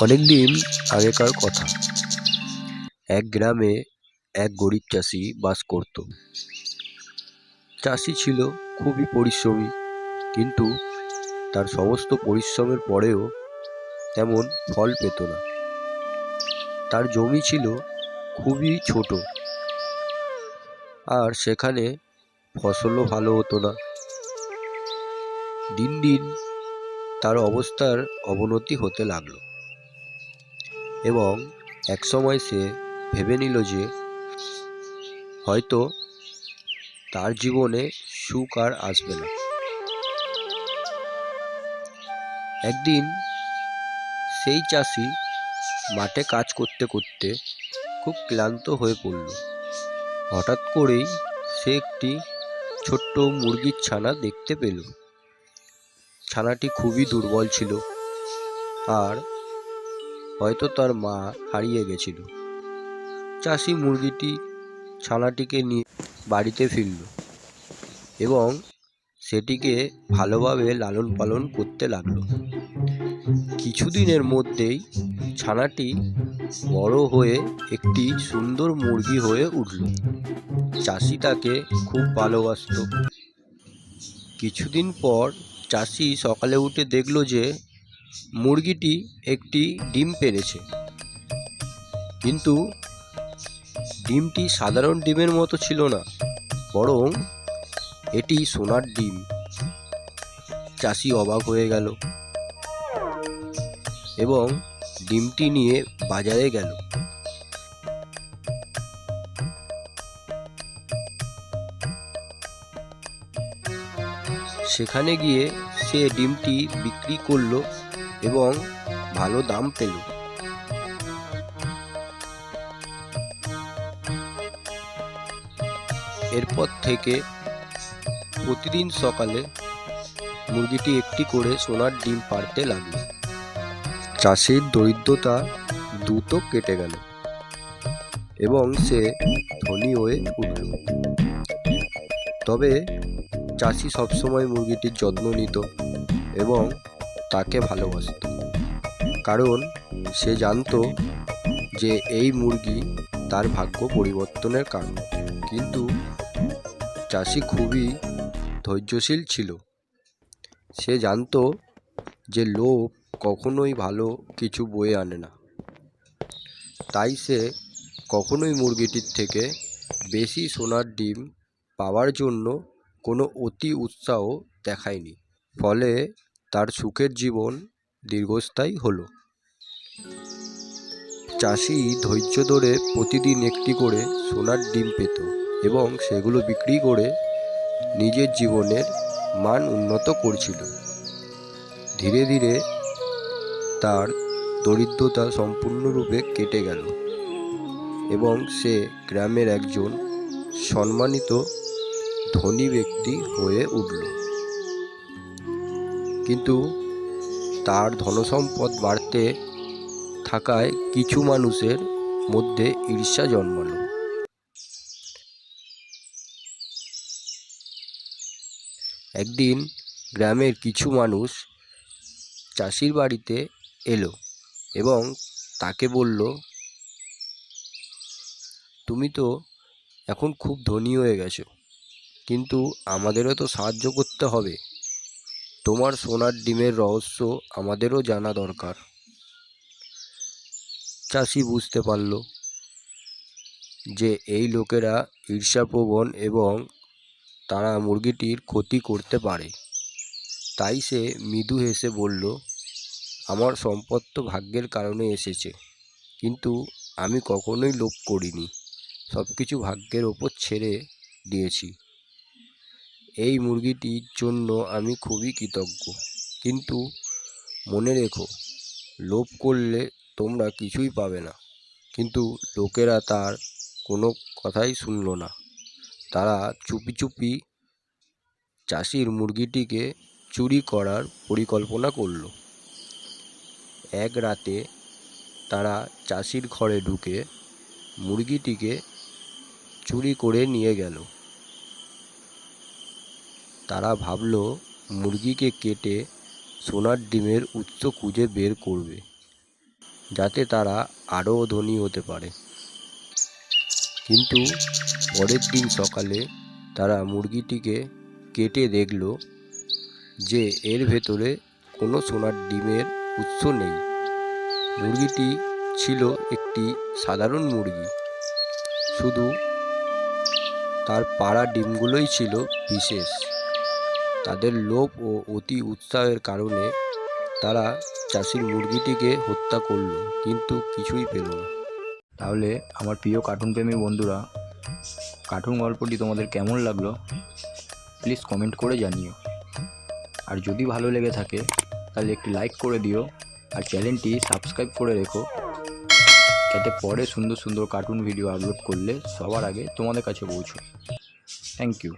অনেক দিন আগেকার কথা। এক গ্রামে এক গরিব চাষি বাস করত। চাষি ছিল খুবই পরিশ্রমী, কিন্তু তার সমস্ত পরিশ্রমের পরেও তেমন ফল পেত না। তার জমি ছিল খুবই ছোট, আর সেখানে ফসলও ভালো হতো না। দিন দিন তার অবস্থার অবনতি হতে লাগলো, এবং একসময় সে ভেবে নিল যে হয়তো তার জীবনে সুখ আর আসবে না। একদিন সেই চাষি মাঠে কাজ করতে করতে খুব ক্লান্ত হয়ে পড়ল। হঠাৎ করেই সে একটি ছোট্ট মুরগির ছানা দেখতে পেল। ছানাটি খুবই দুর্বল ছিল, আর হয়তো তার মা হারিয়ে গেছিল। চাষি ছানাটিকে নিয়ে বাড়িতে ফিরল এবং সেটিকে ভালোভাবে লালন পালন করতে লাগলো। কিছুদিনের মধ্যেই ছানাটি বড় হয়ে একটি সুন্দর মুরগি হয়ে উঠল। চাষি তাকে খুব ভালোবাসতো। কিছুদিন পর চাষি সকালে উঠে দেখল যে মুরগিটি একটি ডিম পেড়েছে, কিন্তু ডিমটি সাধারণ ডিমের মতো ছিল না, বরং এটি সোনার ডিম। চাষি অবাক হয়ে গেল এবং ডিমটি নিয়ে বাজারে গেল। সেখানে গিয়ে সে ডিমটি বিক্রি করলো এবং ভালো দাম পেল। এরপর থেকে প্রতিদিন সকালে মুরগিটি একটি করে সোনার ডিম পাড়তে লাগলো। চাষির দরিদ্রতা দ্রুত কেটে গেল এবং সে ধনী হয়ে উঠল। তবে চাষি সবসময় মুরগিটির যত্ন নিত এবং তাকে ভালোবাসত, কারণ সে জানতো যে এই মুরগি তার ভাগ্য পরিবর্তনের কারণ। কিন্তু চাষি খুবই ধৈর্যশীল ছিল। সে জানতো যে লোভ কখনোই ভালো কিছু বয়ে আনে না। তাই সে কখনোই মুরগিটির থেকে বেশি সোনার ডিম পাওয়ার জন্য কোনো অতি উৎসাহ দেখায়নি। ফলে তার সুখের জীবন দীর্ঘস্থায়ী হলো। চাষি ধৈর্য ধরে প্রতিদিন একটি করে সোনার ডিম পেত এবং সেগুলো বিক্রি করে নিজের জীবনের মান উন্নত করছিল। ধীরে ধীরে তার দরিদ্রতা সম্পূর্ণরূপে কেটে গেল এবং সে গ্রামের একজন সম্মানিত ধনী ব্যক্তি হয়ে উঠল। কিন্তু তার ধনসম্পদ বাড়তে থাকায় কিছু মানুষের মধ্যে ঈর্ষা জন্মালো। একদিন গ্রামের কিছু মানুষ চাষির বাড়িতে এলো এবং তাকে বলল, তুমি তো এখন খুব ধনী হয়ে গেছো, কিন্তু আমাদেরও তো সাহায্য করতে হবে। তোমার সোনার ডিমের রহস্য আমাদেরও জানা দরকার। চাষি বুঝতে পারল যে এই লোকেরা ঈর্ষাপ্রবণ এবং তারা মুরগিটির ক্ষতি করতে পারে। তাই সে মৃদু হেসে বলল, আমার সম্পদ তো ভাগ্যের কারণে এসেছে, কিন্তু আমি কখনোই লোভ করিনি। সব কিছু ভাগ্যের ওপর ছেড়ে দিয়েছি। এই মুরগিটির জন্য আমি খুবই কৃতজ্ঞ, কিন্তু মনে রেখো, লোভ করলে তোমরা কিছুই পাবে না। কিন্তু লোকেরা তার কোনো কথাই শুনল না। তারা চুপি চুপি চাষির মুরগিটিকে চুরি করার পরিকল্পনা করল। এক রাতে তারা চাষির ঘরে ঢুকে মুরগিটিকে চুরি করে নিয়ে গেল। তারা ভাবল মুরগিকে কেটে সোনার ডিমের উৎস খুঁজে বের করবে। যাতে তারা আরও ধনী হতে পারে। কিন্তু পরের দিন সকালে তারা মুরগিটিকে কেটে দেখল যে এর ভেতরে কোনো সোনার ডিমের উৎস নেই। মুরগিটি ছিল একটি সাধারণ মুরগি, শুধু তার পাড়া ডিমগুলোই ছিল বিশেষ। তাদের লোভ ও অতি উৎসাহের কারণে তারা চাষির মুরগিটিকে হত্যা করলো, কিন্তু কিছুই পেল না। তাহলে আমার প্রিয় কার্টুন প্রেমী বন্ধুরা, কার্টুন গল্পটি তোমাদের কেমন লাগলো প্লিজ কমেন্ট করে জানিও। আর যদি ভালো লেগে থাকে তাহলে একটি লাইক করে দিও, আর চ্যানেলটি সাবস্ক্রাইব করে রেখো, যাতে পরে সুন্দর সুন্দর কার্টুন ভিডিও আপলোড করলে সবার আগে তোমাদের কাছে পৌঁছয়। Thank you.